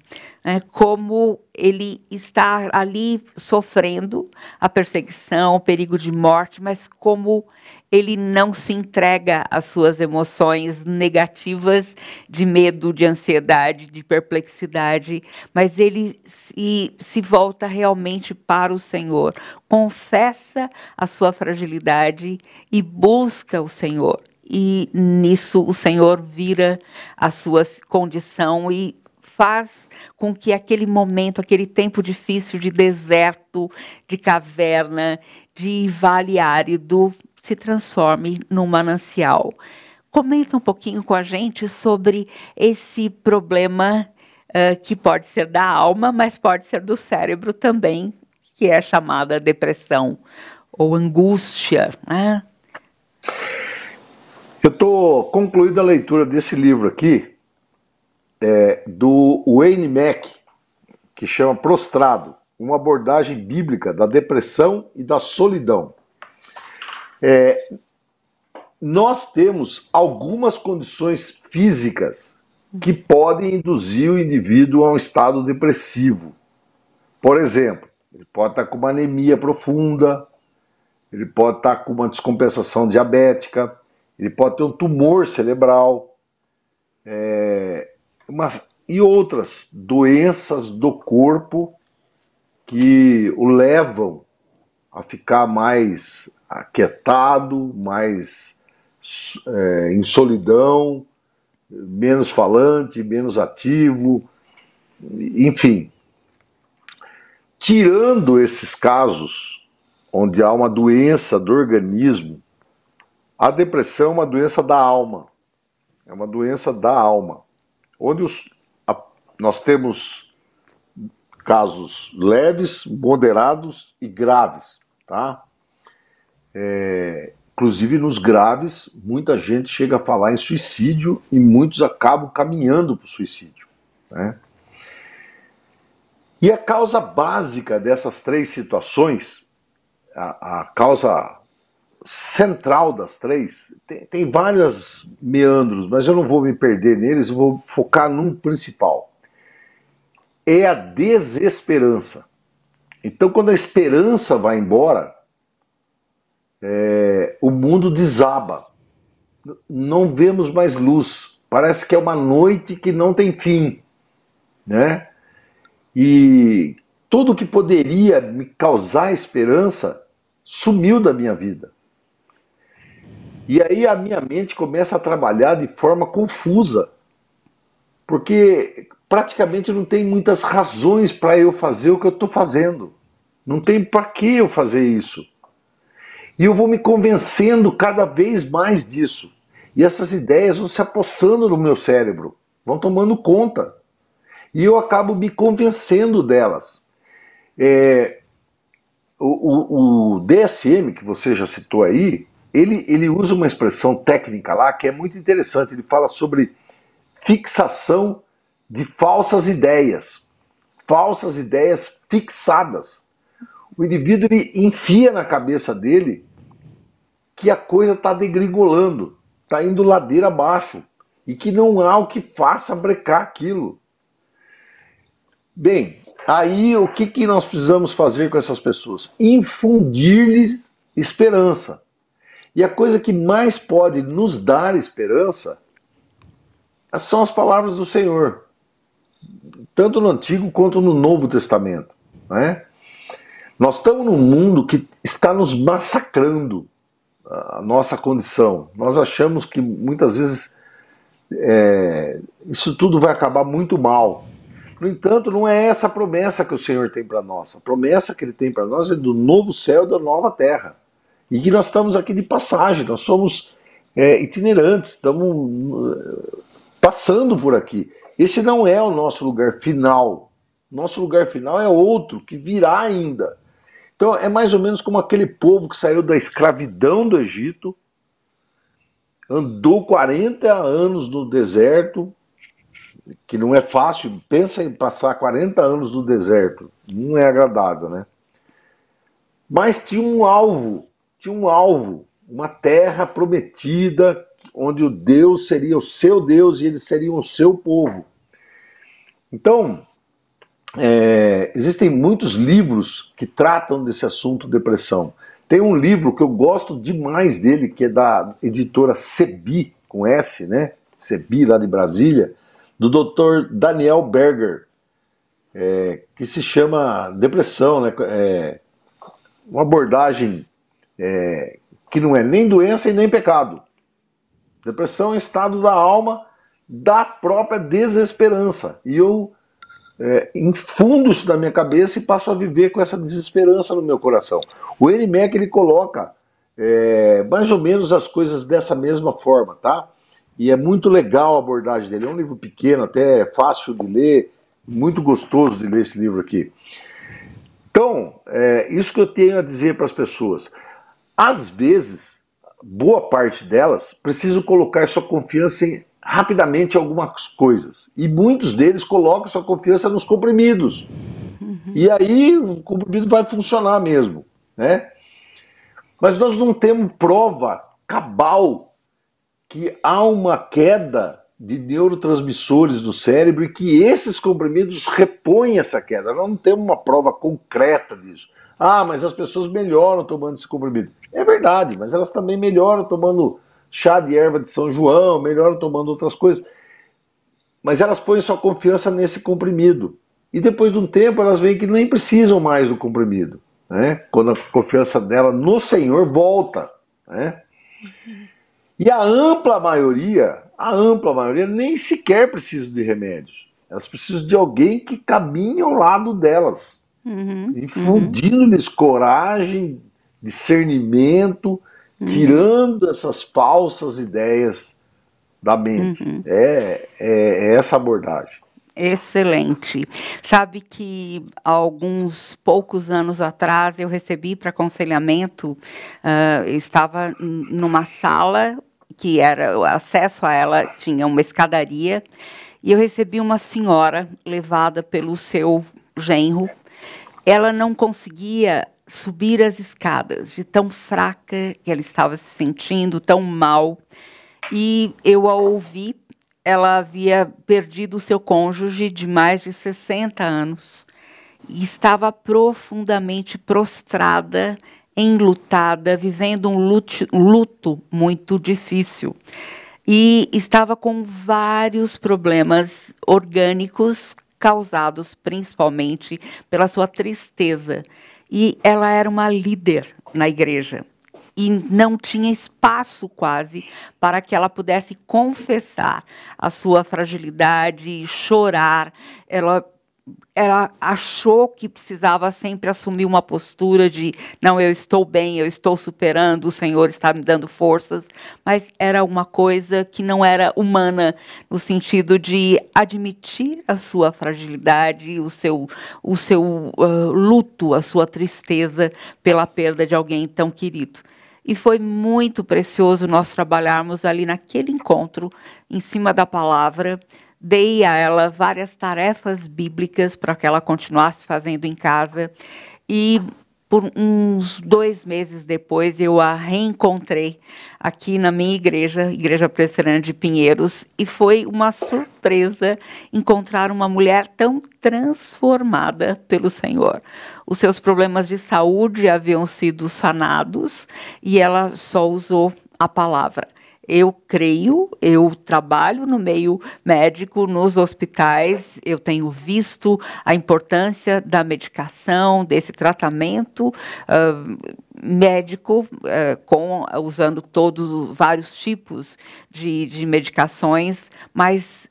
S1: como ele está ali sofrendo a perseguição, o perigo de morte, mas como ele não se entrega às suas emoções negativas de medo, de ansiedade, de perplexidade, mas ele se volta realmente para o Senhor, confessa a sua fragilidade e busca o Senhor. E nisso o Senhor vira a sua condição e faz com que aquele momento, aquele tempo difícil de deserto, de caverna, de vale árido, se transforme num manancial. Comenta um pouquinho com a gente sobre esse problema que pode ser da alma, mas pode ser do cérebro também, que é chamada depressão ou angústia, né?
S2: Eu estou concluindo a leitura desse livro aqui, do Wayne Mack, que chama Prostrado, uma abordagem bíblica da depressão e da solidão. Nós temos algumas condições físicas que podem induzir o indivíduo a um estado depressivo. Por exemplo, ele pode estar com uma anemia profunda, ele pode estar com uma descompensação diabética, ele pode ter um tumor cerebral, e outras doenças do corpo que o levam a ficar mais aquietado, mais em solidão, menos falante, menos ativo, enfim. Tirando esses casos onde há uma doença do organismo, a depressão é uma doença da alma. É uma doença da alma, onde nós temos casos leves, moderados e graves, tá? Inclusive nos graves, muita gente chega a falar em suicídio e muitos acabam caminhando para o suicídio, né? E a causa básica dessas três situações, a causa central das três, tem vários meandros, mas eu não vou me perder neles, eu vou focar num principal. É a desesperança. Então, quando a esperança vai embora, o mundo desaba. Não vemos mais luz. Parece que é uma noite que não tem fim, né? E tudo que poderia me causar esperança sumiu da minha vida. E aí a minha mente começa a trabalhar de forma confusa, porque praticamente não tem muitas razões para eu fazer o que eu estou fazendo. Não tem para que eu fazer isso. E eu vou me convencendo cada vez mais disso. E essas ideias vão se apossando no meu cérebro, vão tomando conta. E eu acabo me convencendo delas. O DSM, que você já citou aí, ele usa uma expressão técnica lá que é muito interessante. Ele fala sobre fixação de falsas ideias fixadas. O indivíduo ele enfia na cabeça dele que a coisa está degringolando, está indo ladeira abaixo e que não há o que faça brecar aquilo. Bem, aí o que nós precisamos fazer com essas pessoas? Infundir-lhes esperança. E a coisa que mais pode nos dar esperança são as palavras do Senhor, tanto no Antigo quanto no Novo Testamento, né? Nós estamos num mundo que está nos massacrando a nossa condição. Nós achamos que muitas vezes isso tudo vai acabar muito mal. No entanto, não é essa a promessa que o Senhor tem para nós. A promessa que Ele tem para nós é do novo céu e da nova terra. E que nós estamos aqui de passagem, nós somos itinerantes, estamos passando por aqui. Esse não é o nosso lugar final. Nosso lugar final é outro, que virá ainda. Então é mais ou menos como aquele povo que saiu da escravidão do Egito, andou 40 anos no deserto, que não é fácil. Pensa em passar 40 anos no deserto, não é agradável, né? Mas tinha um alvo, uma terra prometida, onde o Deus seria o seu Deus e eles seriam o seu povo. Então, existem muitos livros que tratam desse assunto depressão. Tem um livro que eu gosto demais dele, que é da editora Sebi, com S, né? Sebi, lá de Brasília, do Dr. Daniel Berger, que se chama Depressão, né? Uma abordagem que não é nem doença e nem pecado. Depressão é um estado da alma, da própria desesperança. E eu infundo isso na minha cabeça e passo a viver com essa desesperança no meu coração. O N. Mack, ele coloca mais ou menos as coisas dessa mesma forma, tá? E é muito legal a abordagem dele. É um livro pequeno, até fácil de ler, muito gostoso de ler esse livro aqui. Então, isso que eu tenho a dizer para as pessoas. Às vezes, boa parte delas precisam colocar sua confiança rapidamente em algumas coisas. E muitos deles colocam sua confiança nos comprimidos. E aí o comprimido vai funcionar mesmo, né? Mas nós não temos prova cabal que há uma queda de neurotransmissores do cérebro e que esses comprimidos repõem essa queda. Nós não temos uma prova concreta disso. Ah, mas as pessoas melhoram tomando esse comprimido. É verdade, mas elas também melhoram tomando chá de erva de São João, melhoram tomando outras coisas. Mas elas põem sua confiança nesse comprimido. E depois de um tempo elas veem que nem precisam mais do comprimido, né? Quando a confiança dela no Senhor volta, né? E a ampla maioria nem sequer precisa de remédios. Elas precisam de alguém que caminhe ao lado delas, infundindo-lhes coragem, discernimento, tirando essas falsas ideias da mente. É essa abordagem.
S1: Excelente. Sabe que há alguns poucos anos atrás eu recebi para aconselhamento, eu estava numa sala que era, o acesso a ela tinha uma escadaria, e eu recebi uma senhora levada pelo seu genro. Ela não conseguia subir as escadas, de tão fraca que ela estava se sentindo, tão mal. E eu a ouvi. Ela havia perdido o seu cônjuge de mais de 60 anos e estava profundamente prostrada, enlutada, vivendo um luto muito difícil. E estava com vários problemas orgânicos causados principalmente pela sua tristeza. E ela era uma líder na igreja. E não tinha espaço quase para que ela pudesse confessar a sua fragilidade, chorar. Ela achou que precisava sempre assumir uma postura de não, eu estou bem, eu estou superando, o Senhor está me dando forças, mas era uma coisa que não era humana, no sentido de admitir a sua fragilidade, o seu luto, a sua tristeza pela perda de alguém tão querido. E foi muito precioso nós trabalharmos ali naquele encontro, em cima da palavra. Dei a ela várias tarefas bíblicas para que ela continuasse fazendo em casa. E por uns 2 meses depois, eu a reencontrei aqui na minha igreja, Igreja Presbiteriana de Pinheiros, e foi uma surpresa encontrar uma mulher tão transformada pelo Senhor. Os seus problemas de saúde haviam sido sanados e ela só usou a palavra. Eu creio, eu trabalho no meio médico, nos hospitais, eu tenho visto a importância da medicação, desse tratamento médico, usando vários tipos de medicações, mas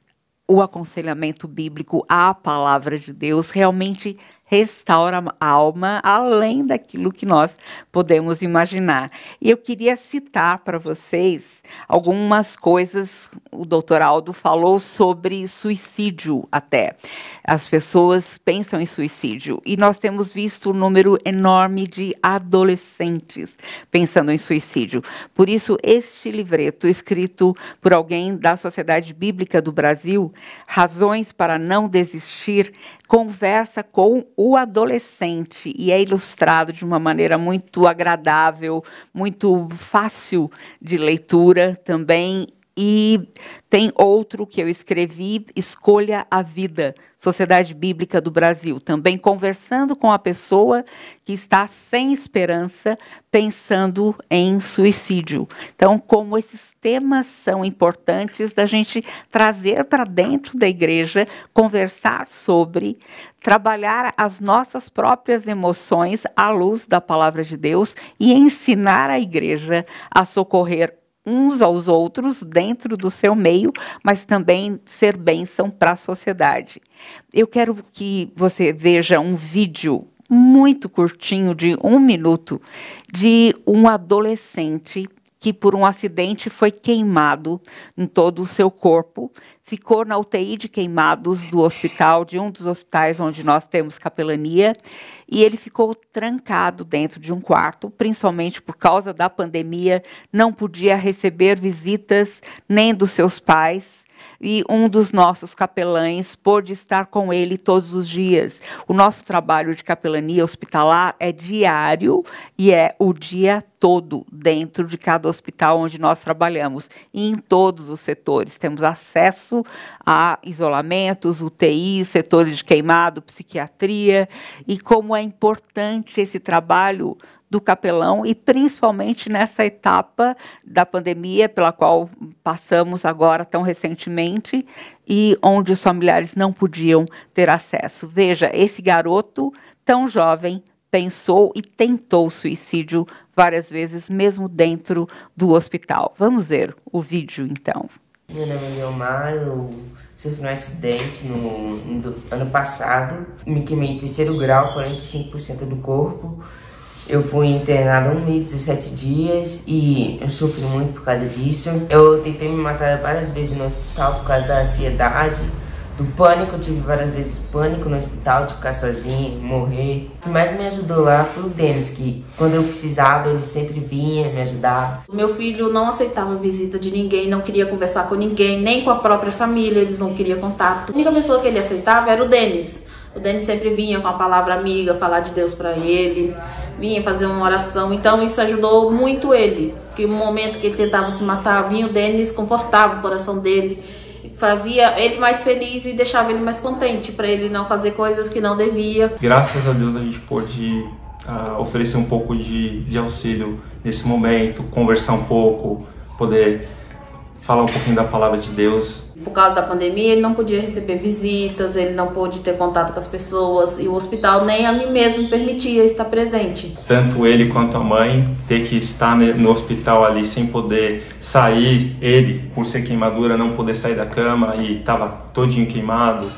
S1: o aconselhamento bíblico, a palavra de Deus, realmente restaura a alma além daquilo que nós podemos imaginar. E eu queria citar para vocês algumas coisas. O doutor Aldo falou sobre suicídio até. As pessoas pensam em suicídio e nós temos visto um número enorme de adolescentes pensando em suicídio. Por isso, este livreto, escrito por alguém da Sociedade Bíblica do Brasil, Razões para Não Desistir, conversa com o adolescente e é ilustrado de uma maneira muito agradável, muito fácil de leitura também. E tem outro que eu escrevi, Escolha a Vida, Sociedade Bíblica do Brasil, também conversando com a pessoa que está sem esperança, pensando em suicídio. Então, como esses temas são importantes da gente trazer para dentro da igreja, conversar sobre, trabalhar as nossas próprias emoções à luz da palavra de Deus e ensinar a igreja a socorrer uns aos outros dentro do seu meio, mas também ser bênção para a sociedade. Eu quero que você veja um vídeo muito curtinho, de 1 minuto, de um adolescente que por um acidente foi queimado em todo o seu corpo, ficou na UTI de queimados do hospital, de um dos hospitais onde nós temos capelania, e ele ficou trancado dentro de um quarto, principalmente por causa da pandemia, não podia receber visitas nem dos seus pais, e um dos nossos capelães pôde estar com ele todos os dias. O nosso trabalho de capelania hospitalar é diário e é o dia todo dentro de cada hospital onde nós trabalhamos. E em todos os setores. Temos acesso a isolamentos, UTI, setores de queimado, psiquiatria. E como é importante esse trabalho do capelão, e principalmente nessa etapa da pandemia pela qual passamos agora tão recentemente, e onde os familiares não podiam ter acesso. Veja, esse garoto tão jovem, pensou e tentou suicídio várias vezes, mesmo dentro do hospital. Vamos ver o vídeo, então.
S3: Meu nome é Leomar, eu sofri um acidente no ano passado. Me queimei em 3º grau, 45% do corpo. Eu fui internado 1 mês e 17 dias e eu sofri muito por causa disso. Eu tentei me matar várias vezes no hospital por causa da ansiedade, do pânico. Eu tive várias vezes pânico no hospital, de ficar sozinho, morrer. O que mais me ajudou lá foi o Denis, que quando eu precisava ele sempre vinha me ajudar.
S4: O meu filho não aceitava visita de ninguém, não queria conversar com ninguém, nem com a própria família, ele não queria contato. A única pessoa que ele aceitava era o Denis. O Denis sempre vinha com a palavra amiga, falar de Deus para ele, vinha fazer uma oração, então isso ajudou muito ele. Porque no momento que ele tentava se matar, vinha o Denis, confortava o coração dele, fazia ele mais feliz e deixava ele mais contente, para ele não fazer coisas que não devia.
S5: Graças a Deus a gente pôde oferecer um pouco de auxílio nesse momento, conversar um pouco, poder falar um pouquinho da palavra de Deus.
S4: Por causa da pandemia, ele não podia receber visitas, ele não pôde ter contato com as pessoas e o hospital nem a mim mesmo permitia estar presente.
S5: Tanto ele quanto a mãe ter que estar no hospital ali sem poder sair, ele, por ser queimadura, não poder sair da cama e estava todinho queimado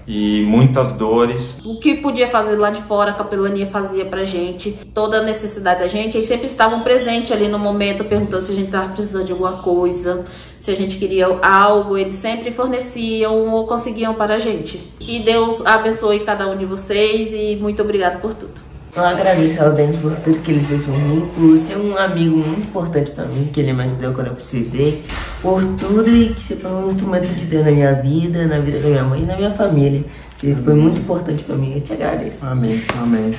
S5: e muitas dores.
S4: O que podia fazer lá de fora, a capelania fazia pra gente, toda a necessidade da gente, eles sempre estavam presentes ali no momento, perguntando se a gente estava precisando de alguma coisa, se a gente queria algo, eles sempre forneciam ou conseguiam para a gente. Que Deus abençoe cada um de vocês e muito obrigado por tudo.
S3: Eu agradeço ao Denis por tudo que ele fez por mim, por ser um amigo muito importante para mim, que ele me ajudou quando eu precisei, por tudo e que você foi um instrumento de Deus na minha vida, na vida da minha mãe e na minha família. Ele foi muito importante para mim, eu te agradeço.
S5: Amém, amém.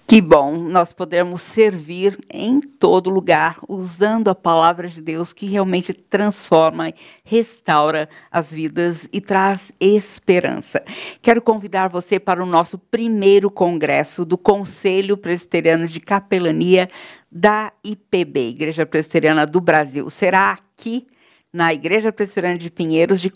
S1: Que bom nós podermos servir em todo lugar, usando a palavra de Deus que realmente transforma, restaura as vidas e traz esperança. Quero convidar você para o nosso primeiro congresso do Conselho Presbiteriano de Capelania da IPB, Igreja Presbiteriana do Brasil. Será aqui na Igreja Presbiteriana de Pinheiros, de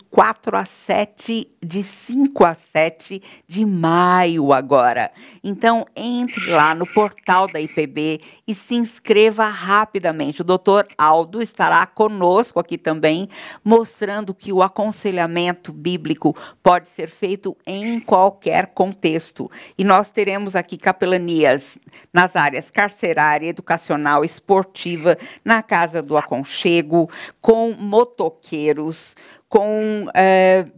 S1: 5 a 7 de maio agora. Então, entre lá no portal da IPB e se inscreva rapidamente. O doutor Aldo estará conosco aqui também, mostrando que o aconselhamento bíblico pode ser feito em qualquer contexto. E nós teremos aqui capelanias nas áreas carcerária, educacional, esportiva, na Casa do Aconchego, com motoqueiros, com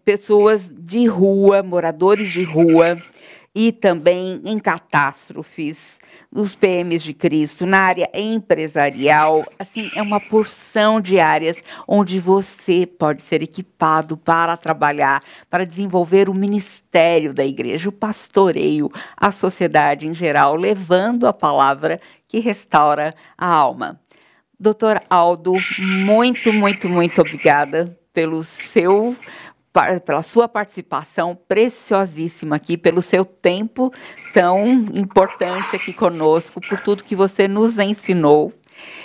S1: pessoas de rua, moradores de rua, e também em catástrofes, os PMs de Cristo, na área empresarial. Assim, é uma porção de áreas onde você pode ser equipado para trabalhar, para desenvolver o ministério da igreja, o pastoreio, a sociedade em geral, levando a palavra que restaura a alma. Doutor Aldo, muito, muito, muito obrigada pela sua participação preciosíssima aqui, pelo seu tempo tão importante aqui conosco, por tudo que você nos ensinou.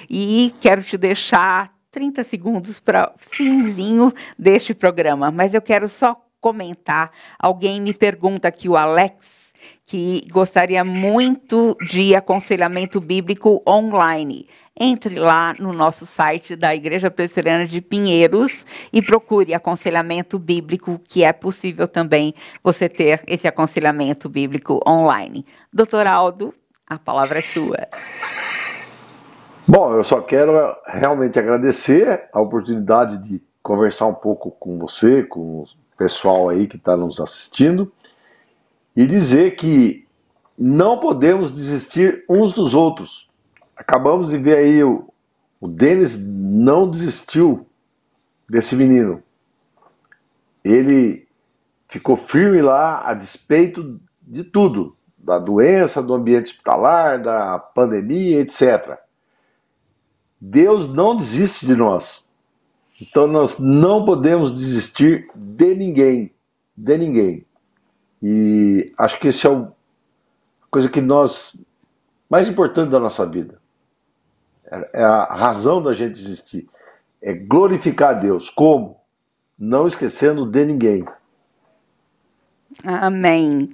S1: E quero te deixar 30 segundos para o finzinho deste programa, mas eu quero só comentar. Alguém me pergunta aqui, o Alex, que gostaria muito de aconselhamento bíblico online. Entre lá no nosso site da Igreja Presbiteriana de Pinheiros e procure aconselhamento bíblico, que é possível também você ter esse aconselhamento bíblico online. Doutor Aldo, a palavra é sua.
S2: Bom, eu só quero realmente agradecer a oportunidade de conversar um pouco com você, com o pessoal aí que está nos assistindo, e dizer que não podemos desistir uns dos outros. Acabamos de ver aí, o Denis não desistiu desse menino. Ele ficou firme lá a despeito de tudo, da doença, do ambiente hospitalar, da pandemia, etc. Deus não desiste de nós. Então nós não podemos desistir de ninguém, de ninguém. E acho que essa é a coisa que mais importante da nossa vida. É a razão da gente existir. É glorificar a Deus. Como? Não esquecendo de ninguém.
S1: Amém.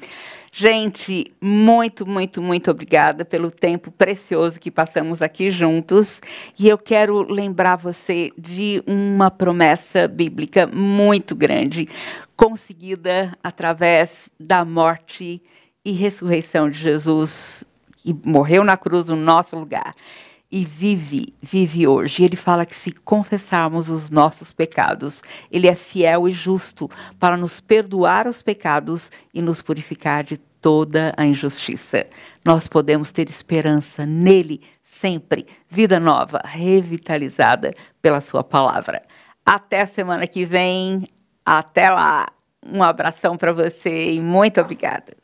S1: Gente, muito, muito, muito obrigada pelo tempo precioso que passamos aqui juntos. E eu quero lembrar você de uma promessa bíblica muito grande, conseguida através da morte e ressurreição de Jesus, que morreu na cruz no nosso lugar. E vive hoje. Ele fala que se confessarmos os nossos pecados, Ele é fiel e justo para nos perdoar os pecados e nos purificar de toda a injustiça. Nós podemos ter esperança nele sempre, vida nova, revitalizada pela sua palavra. Até a semana que vem, até lá. Um abração para você e muito obrigada.